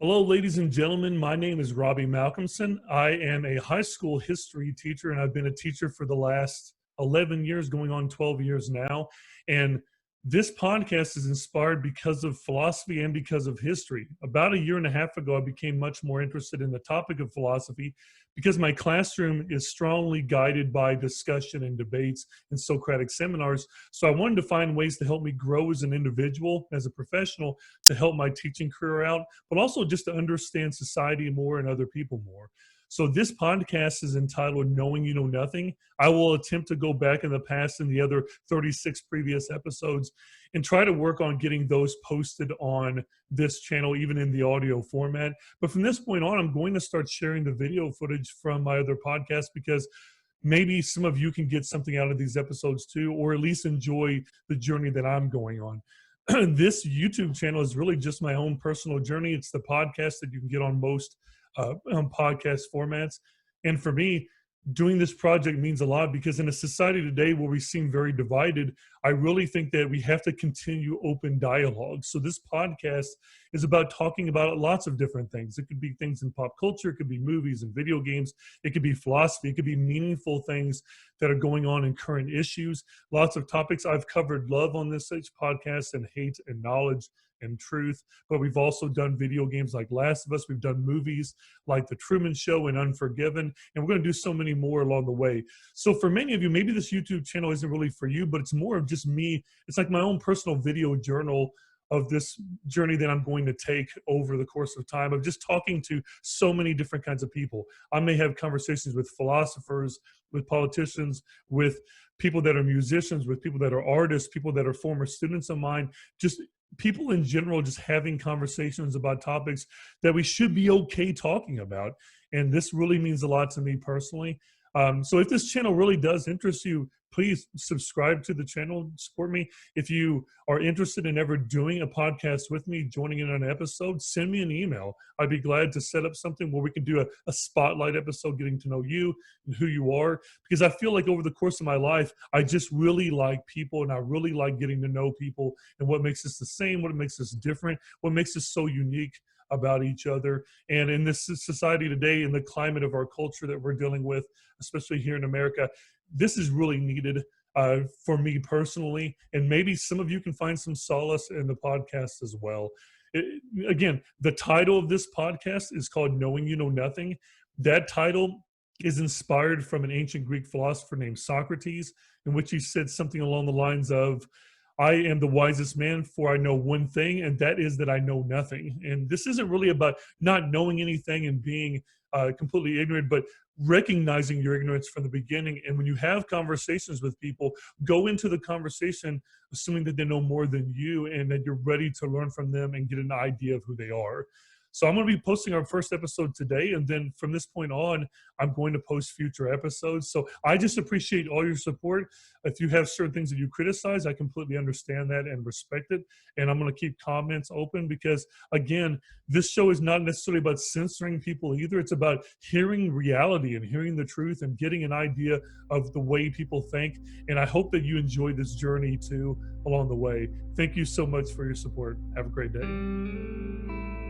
Hello, ladies and gentlemen. My name is Robbie Malcolmson. I am a high school history teacher, and I've been a teacher for the last 11 years, going on 12 years now. And this podcast is inspired because of philosophy and because of history. About a year and a half ago, I became much more interested in the topic of philosophy because my classroom is strongly guided by discussion and debates and Socratic seminars. So I wanted to find ways to help me grow as an individual, as a professional, to help my teaching career out, but also just to understand society more and other people more. So this podcast is entitled Knowing You Know Nothing. I will attempt to go back in the past in the other 36 previous episodes and try to work on getting those posted on this channel, even in the audio format. But from this point on, I'm going to start sharing the video footage from my other podcasts because maybe some of you can get something out of these episodes too, or at least enjoy the journey that I'm going on. This YouTube channel is really just my own personal journey. It's the podcast that you can get on most podcast formats. And for me, doing this project means a lot because in a society today where we seem very divided, I really think that we have to continue open dialogue. So this podcast is about talking about lots of different things. It could be things in pop culture, it could be movies and video games, it could be philosophy, it could be meaningful things that are going on in current issues. Lots of topics. I've covered love on this podcast and hate and knowledge and truth, but we've also done video games like Last of Us. We've done movies like The Truman Show and Unforgiven, and we're going to do so many more along the way. So for many of you, maybe this YouTube channel isn't really for you, but it's more of just me. It's like my own personal video journal of this journey that I'm going to take over the course of time, of just talking to so many different kinds of people. I may have conversations with philosophers, with politicians, with people that are musicians, with people that are artists, people that are former students of mine, just people in general, just having conversations about topics that we should be okay talking about. And this really means a lot to me personally. So if this channel really does interest you, please subscribe to the channel, support me. If you are interested in ever doing a podcast with me, joining in on an episode, send me an email. I'd be glad to set up something where we can do a spotlight episode, getting to know you and who you are. Because I feel like over the course of my life, I just really like people, and I really like getting to know people and what makes us the same, what makes us different, what makes us so unique about each other. And in this society today, in the climate of our culture that we're dealing with, especially here in America, this is really needed for me personally. And maybe some of you can find some solace in the podcast as well. Again, the title of this podcast is called Knowing You Know Nothing. That title is inspired from an ancient Greek philosopher named Socrates, in which he said something along the lines of, I am the wisest man, for I know one thing, and that is that I know nothing. And this isn't really about not knowing anything and being completely ignorant, but recognizing your ignorance from the beginning. And when you have conversations with people, go into the conversation assuming that they know more than you and that you're ready to learn from them and get an idea of who they are. So I'm going to be posting our first episode today, and then from this point on, I'm going to post future episodes. So I just appreciate all your support. If you have certain things that you criticize, I completely understand that and respect it. And I'm going to keep comments open because, again, this show is not necessarily about censoring people either. It's about hearing reality and hearing the truth and getting an idea of the way people think. And I hope that you enjoy this journey too along the way. Thank you so much for your support. Have a great day.